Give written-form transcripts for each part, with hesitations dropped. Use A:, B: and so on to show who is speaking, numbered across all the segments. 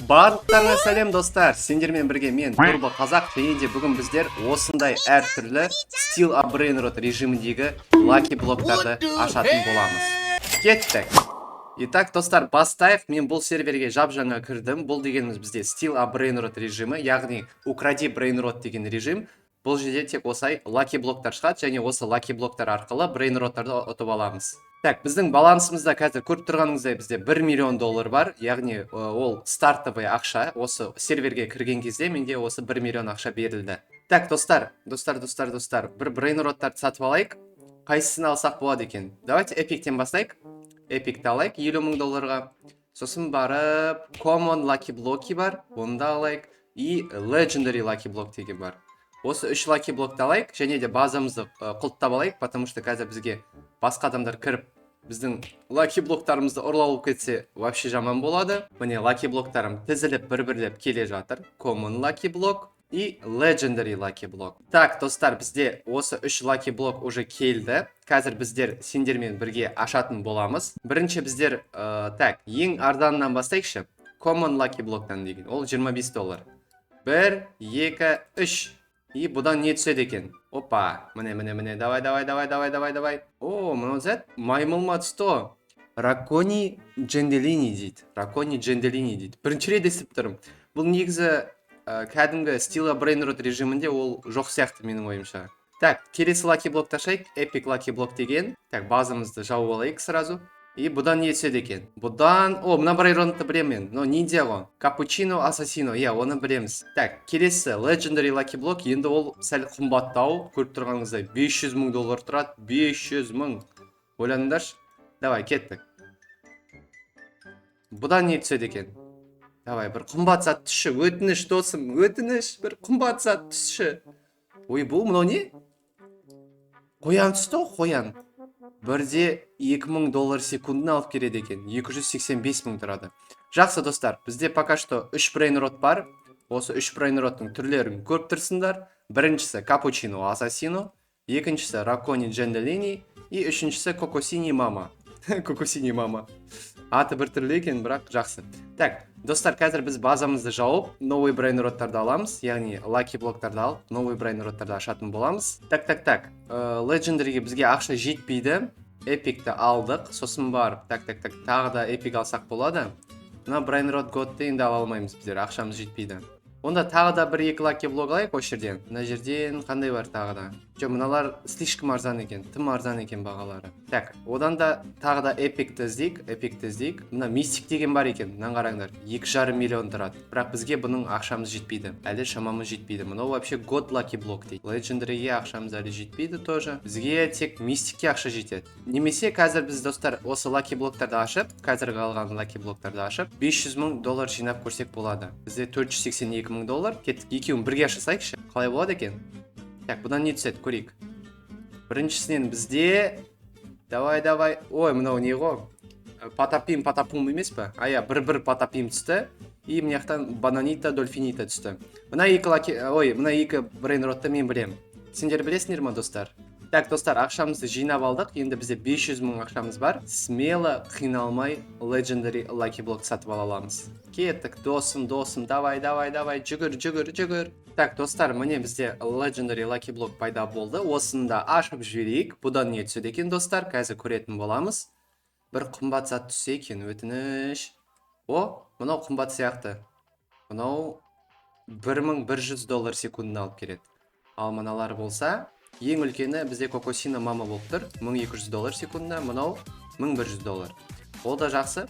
A: Барлықтарыңа сәлем достар, сендермен бірге мен Турбо Қазақ, және де бүгін біздер осындай әртүрлі Steel a Brainrot режиміндегі Lucky блоктарды ашатын боламыз. Кеттік! Итак, достар, бастайық. Мен бұл серверге жап-жаңа кірдім. Бұл дегеніміз бізде Steel a Brainrot режимі, яғни укради Brainrot деген режим. Бұл жерде тек осай Lucky блоктар шығады, және осы Lucky блоктар арқылы Brainroттарды ұтып аламыз. Так, біздің балансымызда қазір көріп тұрғаныңыздай бізде 1 миллион доллар бар, яғни ол стартовый ақша. Осы серверге кірген кезде менде осы 1 миллион ақша берілді. Так, достар, бір брейнроттарды сатып алайық. Қайсысын алсақ болады екен? Давайте эпиктен бастайық. Эпикті алайық 50 мың долларға. Сосын барып Common Lucky блоки бар, оны да алайық. И Legendary Lucky блок деген бар. Осы 3 Lucky блокты алайық, және де базамызды құлттап алайық, потому что қазір бізге басқа адамдар кіріп, біздің Lucky блоктарымызды ұрлап кетсе, вообще жаман болады. Міне Lucky блоктарым тізіліп бір-бірлеп келе жатыр. Common Lucky блок и Legendary Lucky блок. Так, достар, бізде осы 3 Lucky блок уже келді. Қазір біздер сендермен бірге ашатын боламыз. Бірінші біздер, так, ең арзанынан бастайықшы. Common Lucky блоктан деген. Ол 25 доллар. 1, 2, 3. И бұдан не түседі екен? Опа, міне, давай. О, мынау зәт маймылма түсті. Ракони Дженделини дейді. Бірінші рет естіп тұрмын. Бұл негізі кәдімгі Steel a Brainrot режимінде ол жоқ сияқты менің ойымша. Так, келесі Lucky блокты ашайық. Epic Lucky блок деген. Так, базамызды жауып алайық сразу. И бұдан не түседі екен? Бұдан, мына Brainrotты білемін, но ниндзя ғой. Капучино Ассасино, оны білеміз. Так, келесі Legendary Lucky блок, енді ол сәл қымбаттау, көріп тұрғаныңыздай 500 мың доллар тұрады, 500 мың. Ойланыңдаршы. Давай, кеттік. Бұдан не түседі екен? Давай, бір қымбат зат түсші, өтініш досым, бір қымбат зат түсші. Ой, бұл мынау не? Қоян түсті ғой, қоян. Бірде 2000 доллар секундын алып келеді екен. 285 мың тұрады. Жақсы достар, бізде пока что 3 Brainrot бар. Осы 3 Brainroттың түрлерін көріп тұрсыңдар. Біріншісі Cappuccino Assassino, екіншісі Raccoon Gendelini и үшіншісі Cocosini Mama. Cocosini Mama. Аты бір түрлі екен, бірақ жақсы. Так, достар, қазір біз базамызды жауып, новый Brainroттарды аламыз, яғни Lucky блоктарды алып, новый Brainroттарды ашатын боламыз. Так. Legendary'ге бізге ақша жетпейді. Epic'ті алдық, сосын барып, тағы да Epic алсақ болады. Мына Brainrot God'ты енді ала алмаймыз біздер, ақшамыз жетпейді. Онда тағы да 1-2 Lucky блок алайық осы жерден. Мына жерден қандай бар тағы да? Мыналар слишком арзан екен, тым арзан екен бағалары. Так, одан да тағы да Epic'ті іздейік. Мына Mystic деген бар екен, мынаны қараңдар. 2,5 миллион тұрады. Бірақ бізге бұның ақшамыз жетпейді. Әлі шамамыз жетпейді. Мынау вообще God Lucky блок дейді. Legendary'ге ақшамыз әлі жетпейді тоже. Бізге тек Mystic'ке ақша жетеді. Немесе қазір біз достар осы Lucky блоктарды ашып, қазіргі алған Lucky блоктарды ашып, 500 мың доллар жинап көрсек болады. Бізде 482 мың доллар. Кеттік, екеуін бірге ашасайықшы. Қалай болады екен? Так, бұдан не түседі, көрейік. Біріншісінен бізде... Давай. Ой, мынау не ғой? Патапум емес па? Бір патапим түсті. И мынаяқтан бананита, дольфинита түсті. Мына екі Brainrotты мен білем. Сендер білесіңдер ма, достар? Так, достар, ақшамызды жинап алдық. Енді бізде 500 мың ақшамыз бар. Смело, қиналмай Legendary Lucky блок сатып аламыз. Кеттік, досым, давай, жүгір. Так, достар, міне бізде Legendary Lucky блок пайда болды. Осында ашып жіберейік. Бұдан не түседі екен, достар? Қазір көретін боламыз. Бір қымбат зат түссе екен, өтініш. Мынау қымбат сияқты. Мынау 1100 доллар секундын алып келеді. Ал мыналар болса, ең үлкені бізде Cocosini Mama болып тұр. 1200 доллар секундына, мынау 1100 доллар. Ол да жақсы.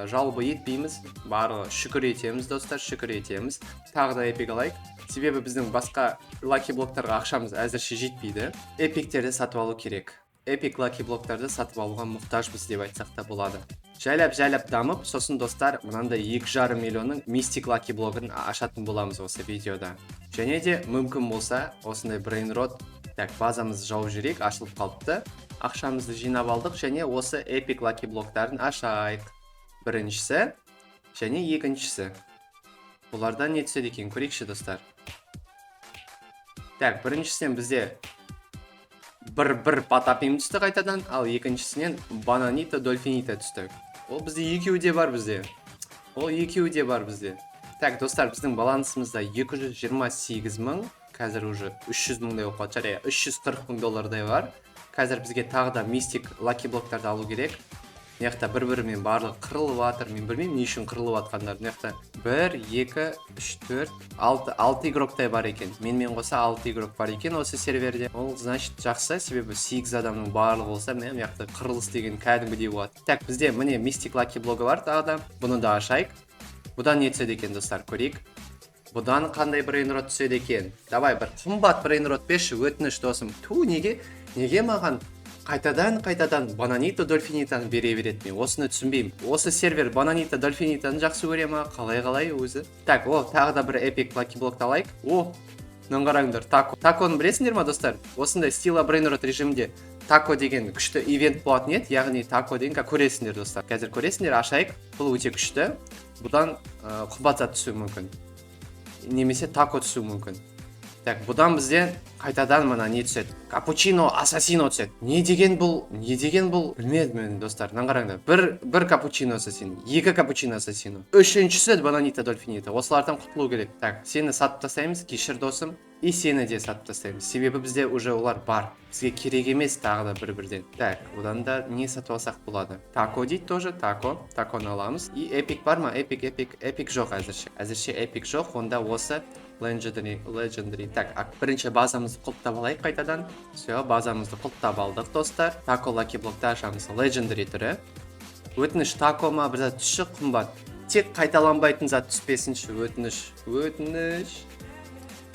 A: Жалобы етпейміз. Барлығы шүкір етеміз, достар, Тағы да Epic алайық. Себебі біздің басқа Lucky блоктарға ақшамыз әзірше жетпейді. Epic'терді сатып алу керек. Epic Lucky блоктарды сатып алуға мұқтажбыз деп айтсақ та болады. Жайлап дамып, сосын достар, мынандай 2,5 миллионның Mystic Lucky блогын ашатын боламыз осы видеода. Және де мүмкін болса, осындай Brainrot, так, базамызды жауып жүрейік, ашылып қалыпты. Ақшамызды жинап алдық, және осы Epic Lucky блоктарын ашайық. Біріншісі, және екіншісі. Бұлардан не түседі екен, көрейікші, достар. Так, біріншісінен бізде бір патапим түсті қайтадан, ал екіншісінен бананита, дольфинита түсті. Ол бізде екеуі де бар бізде. Так, достар, біздің балансымызда 228 мың, қазір уже 300 мыңдай болып қалды, жарай, 340 мың доллардай бар. Қазір бізге тағы да мистик лаки блоктарды алу керек. Мына бір-бірімен барлығы қырылып жатыр. Мен білмеймін не үшін қырылып жатқандарын. Мына 1, 2, 3, 4, 6 игроктай бар екен. Менімен қоса 6 игрок бар екен осы серверде. Ол значит жақсы, себебі 8 адамның барлығы болса, мына қырылыс деген кәдімгідей болады. Так, бізде міне мистик лаки блогы бар тағы да. Бұны да ашайық. Бұдан не түседі екен, достар, көрейік. Бұдан қандай брейнрот түседі екен? Давай, бір қымбат брейнрот берші, өтініш досым. Неге маған қайтадан Бананито Дольфинитаны бере береді? Мен осыны түсінбеймін. Осы сервер Бананито Дольфинитаны жақсы көре ма? Қалай өзі? Так, тағы да бір эпик лаки блокты алайық. Мынаны қараңдар, таконы білесіңдер ма, достар? Осындай стила брейнрот режимде тако деген күшті ивент болатын еді, яғни тако деген көресіңдер, достар. Қазір көресіңдер, ашайық. Бұл өте күшті. Бұдан қымбат зат түсуі мүмкін. Немесе тако түсуі мүмкін. Так, бұдан бізде қайтадан мына не түседі? Капучино ассасино түседі. Не деген бұл? Білмедім мен, достар. Мынаны қараңдар. Бір капучино ассасино, 2 капучино ассасино. Үшіншісі Бананито Дольфинито. Осылардан құтылу керек. Так, сені сатып тастаймыз, кешір досым. И сені де сатып тастаймыз. Себебі бізде уже олар бар. Бізге керек емес тағы да бір-бірден. Так, одан да не сатып алсақ болады? Тако дейді тоже, таконы аламыз. И эпик бар ма? Эпик жоқ әзірше. Әзірше эпик жоқ, онда осы Legendary. Так, бірінші базамызды құлттап алайық қайтадан. Все, базамызды құлттап алдық, достар. Тако лаки блокты ашамыз. Legendary түрі. Өтініш тако ма, бір зат түсші қымбат. Тек қайталанбайтын зат түспесінші. Өтініш.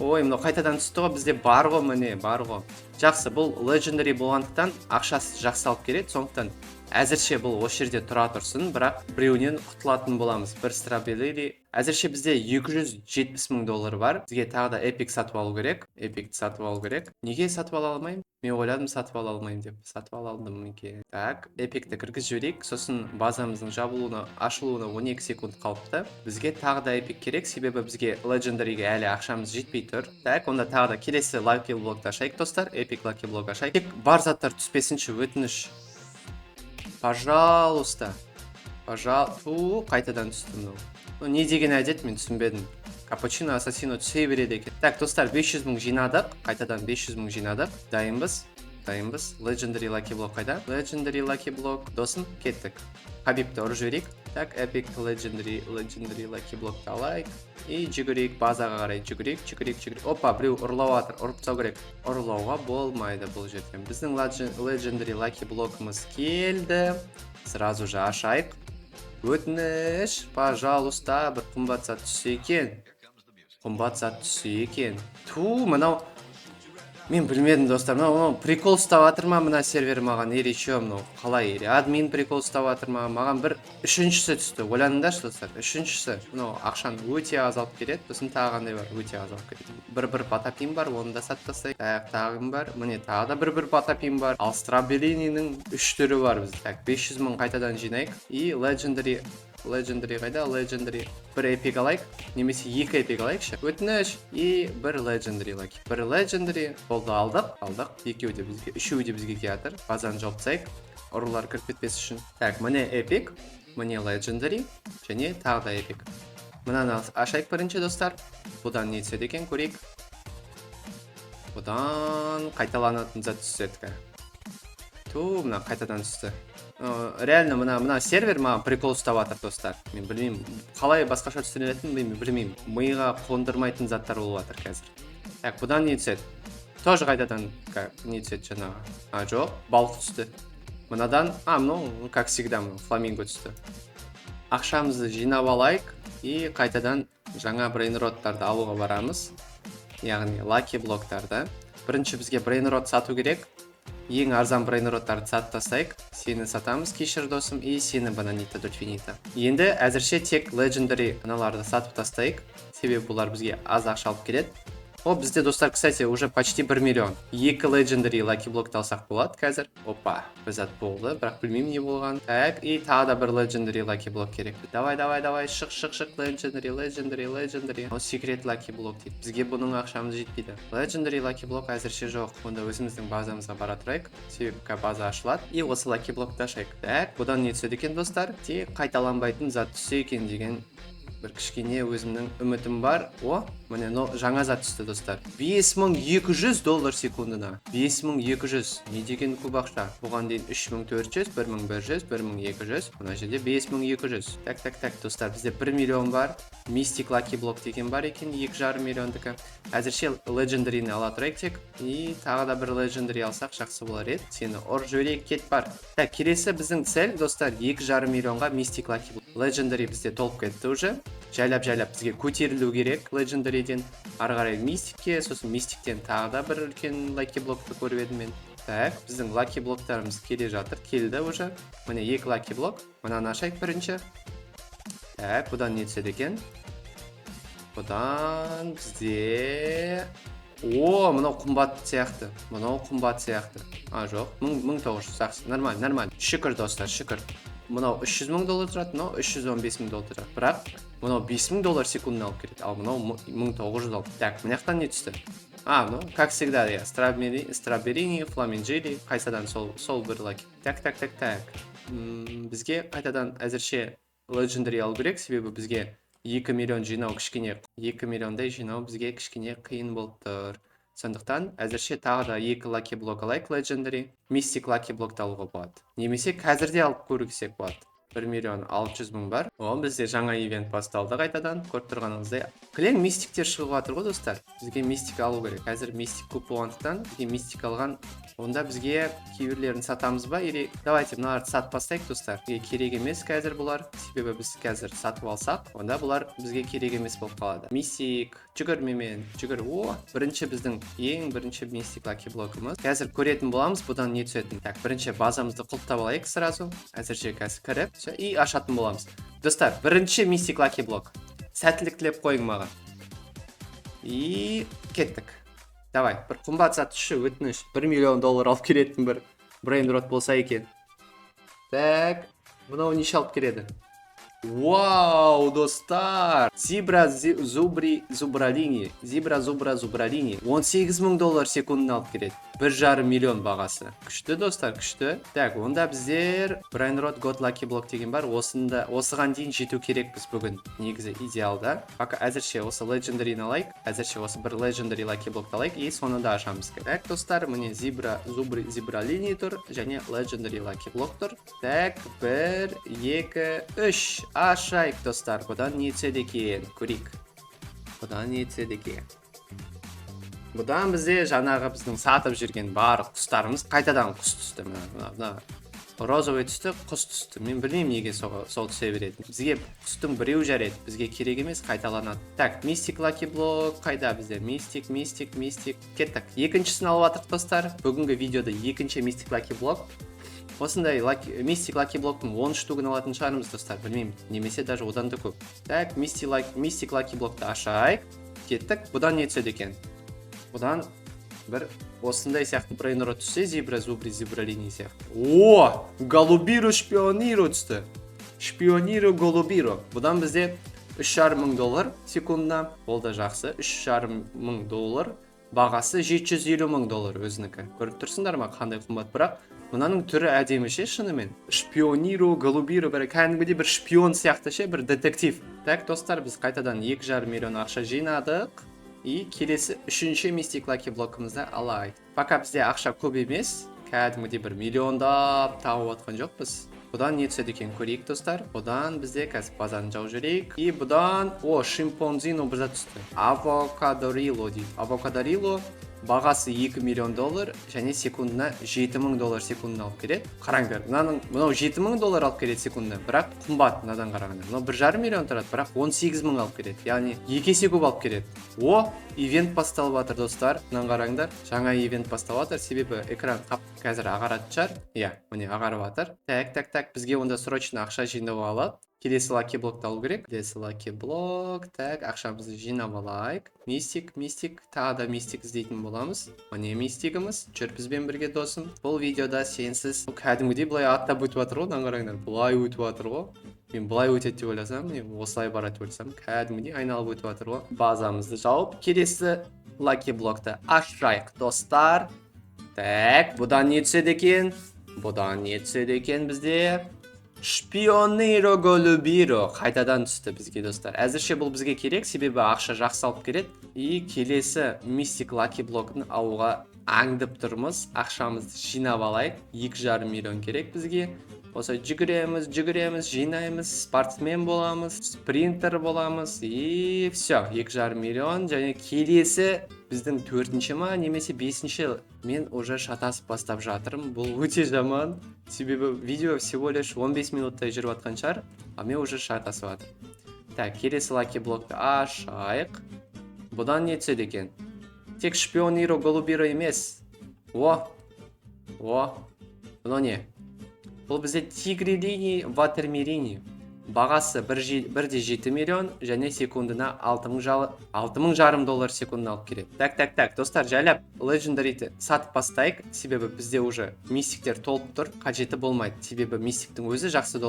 A: Ой, мынау қайтадан түсті ғой, бізде бар ғой, міне, бар ғой. Жақсы, бұл Legendary болғандықтан ақшасы жақсы алып келеді, сондықтан әзірше бұл осы жерде тұра тұрсын, бірақ біреуінен құтылатын боламыз. Бір стробелери. Әзірше бізде 270 мың доллар бар. Бізге тағы да эпик сатып алу керек. Неге сатып ала алмаймын? Мен ойладым сатып ала алмаймын деп. Сатып ала алдым екен. Так, эпикті кіргізіп жіберейік. Сосын базамыздың ашылуына 12 секунд қалыпты. Бізге тағы да эпик керек, себебі бізге Legendary'ге әлі ақшамыз жетпей тұр. Так, онда тағы да келесі лаки блокты ашайық, достар. Эпик лаки блок ашайық. Тек бар заттар түспесінші, өтініш. Пожалуйста. Қайтадан түсті мынау. Не деген әдет, мен түсінбедім. Капучино ассасино түсе береді екен. Так, достар, 500 мың жинадық. Қайтадан 500 мың жинадық. Дайынбыз. Legendary лаки блок қайда? Legendary лаки блок. Досым, кеттік. Хабибті ұрып жіберейік. Так, эпик Legendary лаки блокты алайық. И жүгірейік, базаға қарай жүгірейік. Опа, біреу ұрлау атыр, ұрып тастау керек. Ұрлауға болмайды бұл жерден. Біздің Legendary лаки блокымыз келді. Сразу же ашайық. Өтініш, пожалуйста, бір қымбат зат түссе екен. Мынау, мен білмедім, достар, мынау прикол ұстап атыр ма мына сервер маған, ерекше мынау, қалай, админ прикол ұстап атыр ма, маған бір үшіншісі түсті, ойланыңдаршы, достар, үшіншісі, мынау ақшаны өте аз алып келеді, сосын тағы қандай бар, өте аз алып келеді. Бір патапин бар, оны да сатып тастайық. Тағым бар, міне тағы да бір патапин бар. Ал стробелининің 3 түрі бар бізде. Так, 500 мың қайтадан жинайық. И Legendary қайда? Legendary. Бір эпик алайық, немесе 2 эпик алайықшы. Өтініш. И бір Legendary лаки. Бір Legendary. Болды, алдық. Үшеуі де бізге келатыр. Базаны жауып тастайық. Ұрылар кіріп кетпес үшін. Так, міне эпик, міне Legendary, және тағы да эпик. Мынаны ашайық бірінші, достар. Бұдан не түседі екен, көрейік. Бұдан қайталанатын зат түседі. Мына қайтадан түсті. Реально мына сервер маған прикол ұстап атыр, достар. Мен білмеймін, қалай басқаша түсінетінін білмеймін. Миға қондырмайтын заттар болып атыр қазір. Так, бұдан не түседі? Тоже қайтадан не түседі жаңағы? Жоқ, балық түсті. Мынадан, как всегда, фламинго түсті. Ақшамызды жинап алайық и қайтадан жаңа брейнроттарды алуға барамыз. Яғни лаки блоктарды. Бірінші бізге брейнрот сату керек. Ең арзан брейнроттарды сатып тастайық. Сені сатамыз, кешір досым, и сені Бананито Дольфинито. Енді әзірше тек Legendary аналарды сатып тастайық. Себебі бұлар бізге аз ақша алып келеді. Бізде, достар, кстати, уже почти 1 миллион. 2 Legendary лаки блокты алсақ болады қазір. Опа, бір зат болды, бірақ білмеймін не болған. Так, и тағы да бір Legendary лаки блок керек. Давай, шық, Legendary. Секрет лаки блок дейді. Бізге бұның ақшамыз жетпейді. Legendary лаки блок әзірше жоқ. Онда өзіміздің базамызға бара тұрайық. Себебі база ашылады. И осы лаки блокты ашайық. Так, бұдан не түседі екен, достар? Тек қайталанбайтын зат түссе екен деген бір кішкене өзімнің үмітім бар. Міне жаңа зат түсті достар. 5200 доллар секундына. 5200. Не деген көп ақша? Бұған дейін 3400, 1100, 1200. Мына жерде 5200. Так достар, бізде 1 миллион бар. Mystic Lucky Block деген бар екен, 2,5 миллиондікі. Әзірше Legendary'ні ала тұрайық тек. И тағы да бір Legendary алсақ жақсы болар еді. Сені ор жіберейік, кет бар. Так, келесі біздің цель достар 2,5 миллионға Mystic Lucky Block. Legendary бізде толып кетті уже. Жайлап бізге көтерілу керек Legendary'ден. Ары қарай Mystic'ке, сосын Mystic'тен тағы да бір үлкен Lucky Block'ты көріп едім мен. Так, біздің Lucky Block'тарымыз келе жатыр. Келді уже. Міне 2 Lucky Block. Мынаны ашайық бірінші. Так, бұдан не түседі екен? Бұдан бізде... мынау қымбат сияқты. Жоқ, 1900 сақсы. Нормально. Шүкір достар, шүкір. Мынау 300 мың доллар тұрады, мынау 315 мың доллар тұрады. Бірақ, мынау 5 мың доллар секундын алып келеді. Ал мынау 1900 алып. Так, мынаяқтан не түсті? Как всегда, строберини, фламинжили, қайсадан сол бір лаки. Так. Бізге қайтадан әзірше Legendary алу керек, себебі бізге 2 миллион жинау кішкене, 2 миллиондай жинау бізге кішкене қиын болып тұр. Сондықтан әзірше тағы да 2 Lucky Block алайық Legendary. Mystic Lucky Block'ты алуға болады. Немесе қазірде алып көрсек болады. 1 миллион 600 мың бар. Бізде жаңа ивент басталды қайтадан. Көріп тұрғаныңыздай. Кілең мистиктер шығып жатыр ғой достар. Бізге мистик алу керек. Қазір мистик көп болғандықтан бізге мистик алған. Онда бізге кейбірлерін сатамыз ба? Или давайте мыналарды сатып бастайық достар. Бізге керек емес қазір бұлар. Себебі біз қазір сатып алсақ, онда бұлар бізге керек емес болып қалады. Мистик, жүгір. Біздің ең бірінші мистик Lucky Block'ымыз. Қазір көретін боламыз, бұдан не түсетін. Так, бірінші базамызды құлыптап алайық сразу. Әзірше қазір кіріп, и ашатын боламыз. Достар, бірінші мистик Lucky Block. Сәттілік тілеп қойың маған. И кеттік. Давай, бір қымбат зат үші өтініш. 1 миллион доллар алып келетін бір брейнрот болса екен. Так, мынау неше алып келеді? Вау, достар! Зибра зубралини. 18 мың доллар секундын алып келеді. 1,5 миллион бағасы. Күшті достар, күшті. Так, онда біздер Brainrot God Lucky Block деген бар. Осыған дейін жету керек біз бүгін. Негізі идеалда. Пока әзірше осы Legendary'ні алайық. Әзірше осы бір Legendary Lucky Block'ты алайық. И сонында ашамыз. Так, достар, міне Зибралини тұр. Және Legendary Lucky Block тұр. Так, 1, 2, 3. Ашайық, достар. Бұдан не түседі екен? Көрейік. Бұдан бізде жаңағы біздің сатып жүрген бар құстарымыз қайтадан құс түсті. Розовый түсті, құс түсті. Мен білмеймін неге сол түсе береді. Бізге құстың біреу жарайды. Бізге керек емес, қайталанады. Так, Mystic Lucky Block қайда бізде? Mystic. Кеттік. Екіншісін алып атырық достар. Бүгінгі видеода екінші Mystic Lucky Block. Осындай Mystic Lucky Block'тың 10 штугын алатын шығарымыз достар. Білмеймін, немесе даже одан да көп. Так, Mystic Lucky Block'ты ашайық. Кеттік. Бұдан не түседі екен? Бұдан бір осындай сияқты брейнрот түссе, зибралини сияқты. Голубиро шпиониро түсті. Шпиониро голубиро. Бұдан бізде 3,5 мың доллар секундына. Ол да жақсы. 3,5 мың доллар. Бағасы 750 мың доллар өзінікі. Көріп тұрсыңдар ма, қандай қымбат, бірақ мынаның түрі әдемі ше, шынымен. Шпиониро голубиро, бір кәдімгідей бір шпион сияқты ше, бір детектив. Так, достар, біз қайтадан 2,5 миллион ақша жинадық. И келесі үшінші Mystic Lucky Block'ымызды алайық. Пока бізде ақша көп емес, кәдімгідей бір миллиондап тауып отқан жоқпыз. Бұдан не түседі екен көрейік достар. Бұдан бізде қазір базаны жауып жүрейік. И бұдан шимпанзино бір зат түсті. Авокадорило дейді. Авокадорило бағасы 2 миллион доллар және секундына 7 мың доллар секундына алып келеді. Қараңдар, мынау 7 мың доллар алып келеді секундына, бірақ қымбат мынадан қарағанда. Мынау 1,5 миллион тұрады, бірақ 18 мың алып келеді. Яғни 2 есе көп алып келеді. Ивент басталып жатыр достар. Мынаны қараңдар. Жаңа ивент басталып жатыр, себебі экран қазір ағаратын шығар. Иә, міне ағарып жатыр. Так, бізге онда срочно ақша жинап алып, келесі Lucky Block'ты алу керек. Келесі Lucky Block. Так, ақшамызды жинап алайық. Mystic, тағы да Mystic іздейтін боламыз. Міне Mystic'ымыз. Жүр бізбен бірге досым. Бұл видеода сенсіз кәдімгідей былай аттап өтіп жатыр ғой, қараңдар. Былай өтіп жатыр ғой. Мен былай өтеді деп ойласам, осылай барады деп ойласам, кәдімгідей айналып өтіп жатыр ғой. Базамызды жауып, келесі Lucky Block'ты ашайық достар. Так, бұдан не түседі екен? Бізде Шпионыро голубиро қайтадан түсті бізге достар. Әзірше бұл бізге керек, себебі ақша жақсы алып келеді. И келесі мистик лаки блокын алуға аңдып тұрмыз. Ақшамызды жинап алайық. 2,5 миллион керек бізге. Осы жүгіреміз, жинаймыз, спортсмен боламыз, спринтер боламыз. И все, 2,5 миллион. Және келесі біздің 4-ші ма, немесе 5-ші. Мен уже шатасып бастап жатырмын. Бұл өте жаман. Себебі видео всего лишь 15 минуттай жүріп атқан шығар, а мен уже шатасып жатырмын. Так, келесі лаки блокты ашайық. Бұдан не түседі екен? Тек шпиониро голубиро емес. О. Бұны не? Бұл бізде тигрелини, ватермерини. Бағасы 1,7 миллион және секундына 6,5 доллар секундына алып келеді. Так, достар, жайлап Legendary'ті сатып бастайық, себебі бізде уже мистиктер толып тұр, қажеті болмайды, себебі мистиктің өзі жақсы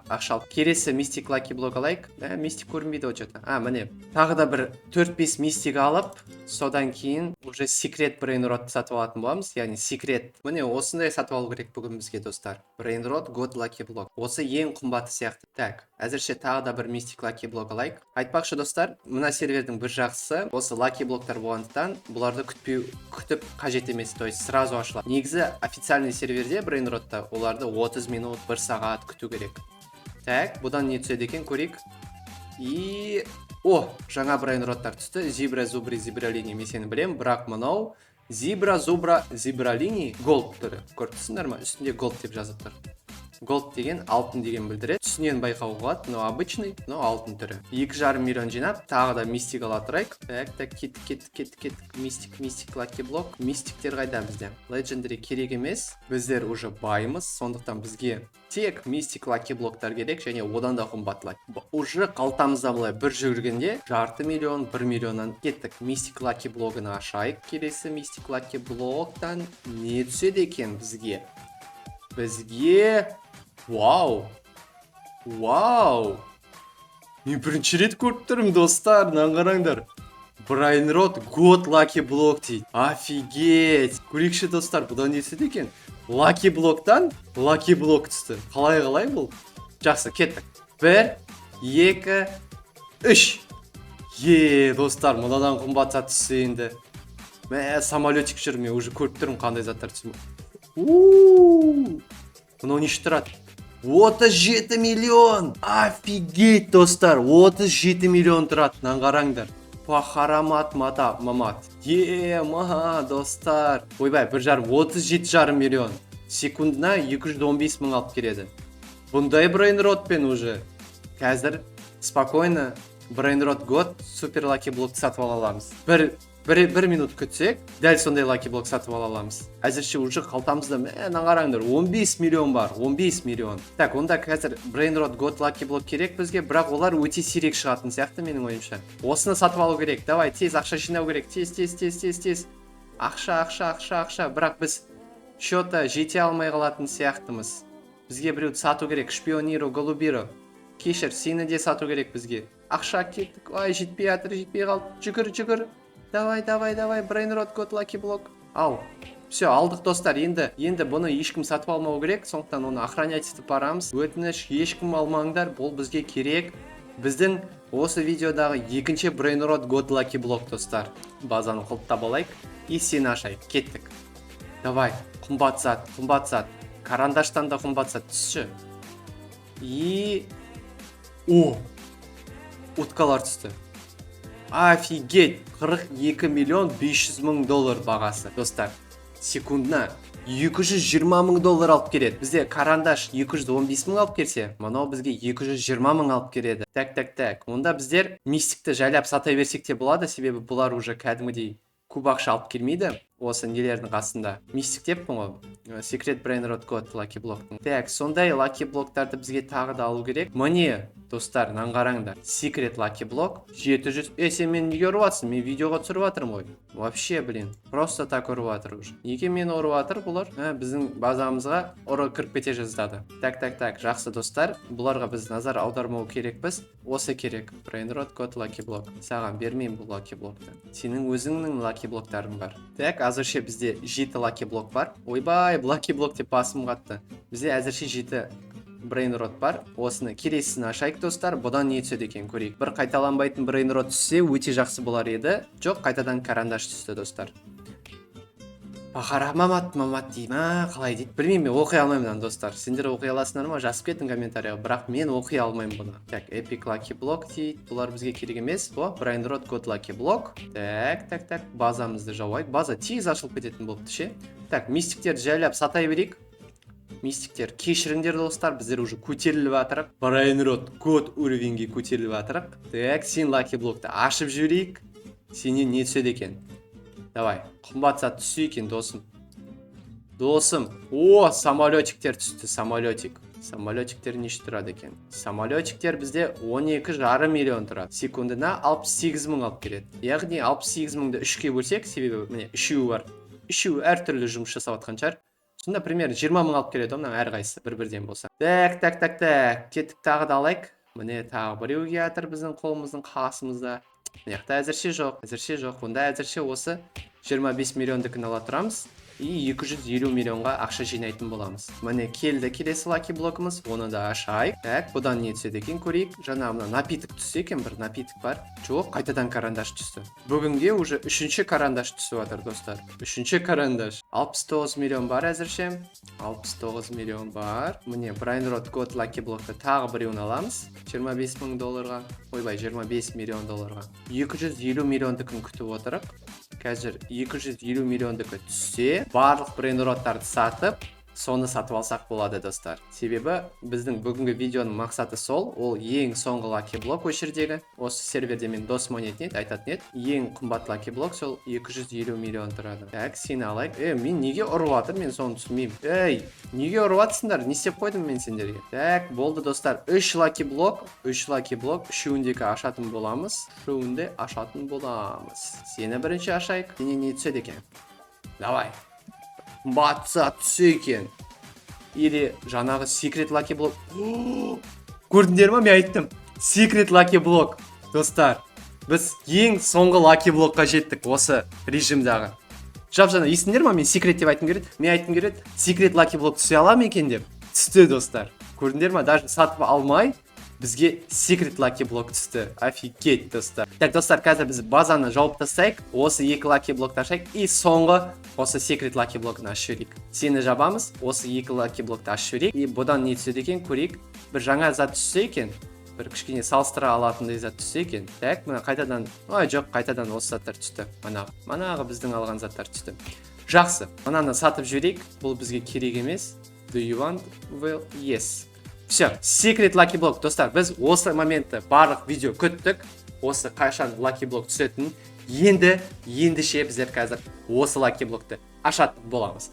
A: ақша алып. Келесі мистик лаки блок алайық. Мистик көрінбейді өте. Міне, тағы да бір 4-5 мистик алып, содан кейін уже секрет брейнродты сатып алатын боламыз, яғни секрет. Міне, осындай сатып алу керек бүгін бізге, достар. Брейнрод God Lucky Block. Осы ең қымбаты сияқты. Так, әзірше тағы да бір мистик лаки блок алайық. Айтпақшы, достар, мына сервердің бір жақсысы, осы лаки блоктар болғандықтан бұларды күтіп қажет емес, то есть сразу ашылады. Негізі официальный серверде брейнродта оларды 30 минут, 1 сағат күту керек. Так, бұдан не түседі екен көрейік. И жаңа брейнродтар түсті. Зибра, зубри, зибралини, мен сені білем, бірақ мынау зибра, зубра, зибралини голд түрі. Көрдіңіздер ма? Үстінде голд деп жазып тұр. Голд деген алтын деген білдіреді. Түсінен байқауға болады, но обычный, но алтын түрі. 2,5 миллион жинап, тағы да мистик ала тұрайық. Так, кет. Мистик лаки блок. Мистиктер қайда бізде? Legendary керек емес. Біздер уже баймыз, сондықтан бізге тек мистик лаки блоктар керек, және одан да қымбат. Уже қалтамызда былай бір жүргенде 0,5 миллион, 1 миллионнан кеттік. Мистик лаки блогын ашайық. Келесі мистик лаки блоктан не түседі екен бізге? Вау! Мен бірінші рет көріп тұрмын, достар, қараңдар. Брейнрод God Lucky Block дейді. Офигеть! Көрейікші, достар, бұдан не түседі екен? Lucky Block'тан Lucky Block түсті. Қалай бұл? Жақсы, кеттік. 1, 2, 3. Достар, мұнадан қымбат зат түссе енді. Самолетик жүр, мен уже көріп тұрмын қандай заттар түсі. Бұны неше тұрады? 37 миллион! Офигеть, достар! 37 миллион тұрады, қараңдар. Пахарамат мамат. Достар! Ойбай, 37,5 миллион. Секундына 215 мың алып келеді. Бұндай брейнродпен уже қазір спокойно брейнрод God супер лаки блок сатып аламыз. Бір минут күтсек, дәл сондай лаки блок сатып аламыз. Әзірше уже қалтамызда, қараңдар, 15 миллион бар, 15 миллион. Так, онда қазір брейнрод God Lucky Block керек бізге, бірақ олар өте сирек шығатын сияқты менің ойымша. Осыны сатып алу керек. Давай, тез ақша жинау керек. Тез. Ақша. Бірақ біз счета жете алмай қалатын сияқтымыз. Бізге біреуді сату керек. Шпиониро, голубиро. Кешір, сені де сату керек бізге. Ақша кеттік. Жетпей қалды. Жүгір. Давай, брейнрод God Lucky Block. Все, алдық, достар. Енді бұны ешкім сатып алмау керек, сондықтан оны охранять етіп барамыз. Өтініш, ешкім алмаңдар, бұл бізге керек. Біздің осы видеодағы екінші брейнрод God Lucky Block, достар. Базаны құлыптап алайық и сені ашайық. Кеттік. Давай, қымбат зат. Карандаштан да қымбат зат түсші. И уткалар түсті. Офигеть! 42 миллион 500 мың доллар бағасы, достар. Секундына 220 мың доллар алып келеді. Бізде карандаш 215 мың алып келсе, мынау бізге 220 мың алып келеді. Так. Онда біздер мистикті жайлап сата берсек те болады, себебі бұлар уже кәдімгідей көп ақша алып келмейді. Осы нелердің қасында. Мистик деппін ғой. Секрет брейнрод God Lucky Block'тың. Так, сондай лаки блоктарды бізге тағы да алу керек. Міне, достар, қараңдар. Секрет лаки блок 700. Сен мен неге ұрып жатсың? Мен видеоға түсіріп жатырмын ғой. Вообще, просто так ұрып жатыр уже. Неге мен ұрып жатыр бұлар? Біздің базамызға ұры кіріп кете жаздады. Так, жақсы, достар. Бұларға біз назар аудармау керекпіз. Осы керек. Брейнрод God Lucky Block. Саған бермеймін бұл лаки блокты. Сенің өзіңнің лаки блоктарың бар. Так, әзірше бізде 7 лаки блок бар. Ойбай, лаки блок деп басым қатты. Бізде әзірше 7 брейнрот бар. Осыны келесісін ашайық достар. Бұдан не түседі екен көрейік. Бір қайталанбайтын брейнрот түссе өте жақсы болар еді. Жоқ, қайтадан карандаш түсті достар. Ахара мамат дей ма, қалай дейді? Білмеймін, мен оқи алмаймын достар. Сендер оқи аласыңдар ма? Жазып кетің комментарияға. Бірақ мен оқи алмаймын бұны. Так, Epic Lucky Block дейді. Бұлар бізге керек емес. О, Brainrot God Lucky Block. Так. Базамызды жауайық. База тез ашылып кететін болыпты ше. Так, мистиктерді жайлап сатай берейік. Мистиктер, кешіріңдер достар, біздер уже көтеріліп атырық. Brainrot God уровенге көтеріліп атырық. Так, сен Lucky Block'ты ашып жіберейік. Сенен не түседі екен? Давай, қымбат зат түсі екен досым. О, самолетиктер түсті, самолетик. Самолетиктер неше тұрады екен? Самолетиктер бізде 12,5 миллион тұрады. Секундына 68 мың алып келеді. Яғни 68 мыңды 3-ке бөлсек, себебі міне үшеуі бар. Үшеуі әртүрлі жұмыс жасап атқан шығар. Сонда примерно 20 мың алып келеді оның әрқайсысы бір-бірден болса. Так. Кеттік тағы да алайық. Міне тағы біреу келатыр біздің қолымыздың қасымызда. Мыняқта әзірше жоқ. Онда әзірше осы 25 миллиондікін ала тұрамыз. И 250 миллионға ақша жинайтын боламыз. Міне келді келесі лаки блокымыз. Оны да ашайық. Так, бұдан не түседі екен көрейік. Жаңа мына напиток түссе екен, бір напиток бар. Жоқ, қайтадан карандаш түсті. Бүгінге уже 3-ші карандаш түсіп жатыр достар. 3-ші карандаш. 69 миллион бар әзірше. 69 миллион бар. Міне Brainrot God Lucky Block'ты тағы біреуін аламыз. 25 мың долларға. Ойбай, 25 миллион долларға. 250 миллиондікін күтіп отырық. Қазір 250 миллиондікі түссе, барлық Brainrot'тарды сатып, соны сатып алсақ болады достар. Себебі біздің бүгінгі видеоның мақсаты сол, ол ең соңғы Lucky Block өшірдегі. Осы серверде мен досым ойнайтын еді, айтатын еді. Ең қымбат Lucky Block сол 250 миллион тұрады. Так, сені алайық. Мен неге ұрып атыр, мен соны түсінбеймін. Неге ұрып атсыңдар? Не істеп қойдым мен сендерге? Так, болды достар. 3 Lucky Block, үшеуіндегі ашатын боламыз. Сені бірінші ашайық. Сені не түседі екен? Давай. Батса түсі екен. Или жаңағы Secret Lucky Block. Көрдіңдер ма, мен айттым. Secret Lucky Block. Достар, біз ең соңғы Lucky Blockқа жеттік осы режимдағы. Жаңа есіңдер ма, мен Secret деп айтым кереді. Мен айтым кереді, Secret Lucky Block түсе алам екен деп. Түсті достар. Көрдіңдер ма, даже сатып алмай, бізге Secret Lucky Block түсті. Офигеть достар. Так достар, қазір біз базаны жауып тастайық. Осы 2 Lucky Block'ты ашайық. И соңғы осы Secret Lucky Block'ны ашып жіберейік. Сені жабамыз, осы 2 Lucky Block'ты ашып жіберейік. И бұдан не түседі екен көрейік. Бір жаңа зат түссе екен. Бір кішкене салыстыра алатындай зат түссе екен. Так, мына қайтадан, жоқ, қайтадан осы заттар түсті. Манағы біздің алған заттар түсті. Жақсы. Мынаны сатып жіберейік. Бұл бізге керек емес. Do you want? Well, yes. Все, Secret Lucky Block, достар, біз осы моментті барлық видео күттік. Осы қашан Lucky Block түсетін. Ендіше біздер қазір осы Lucky Block'ты ашатын боламыз.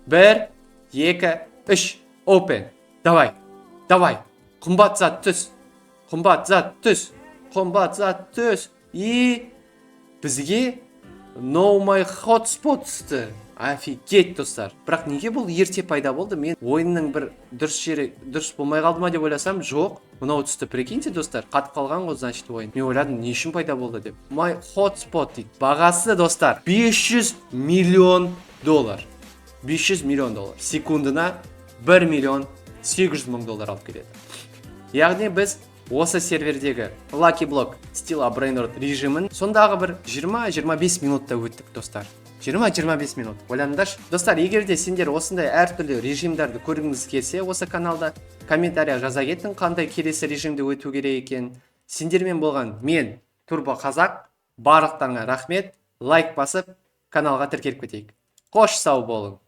A: 1, 2, 3, open. Давай. Қымбат зат түс. И бізге No My Hotspot түсті. Офигеть достар. Бірақ неге бұл ерте пайда болды? Мен ойынның бір дұрыс болмай қалды ма деп ойласам, жоқ. Мынау түсті, прикиньте достар. Қатып қалған ғой, значит, ойын. Мен ойладым, не үшін пайда болды деп. My Hotspot дейді. Бағасы достар 500 миллион доллар. 500 миллион доллар. Секундына 1 миллион 800 мың доллар алып келеді. Яғни біз осы сервердегі Lucky Block Stila Brainrot режимін сондағы бір 20-25 минутта өттік достар. 20-25 минут. Ойланыңдаршы. Достар, егер де сендер осындай әртүрлі режимдарды көргіңіз келсе, осы каналда комментария жаза кеттің, қандай келесі режимді өту керек екен. Сендермен болған мен, Турбо Қазақ, барлықтарыңа рахмет, лайк басып, каналға тіркеліп кетейік. Қош сау болың.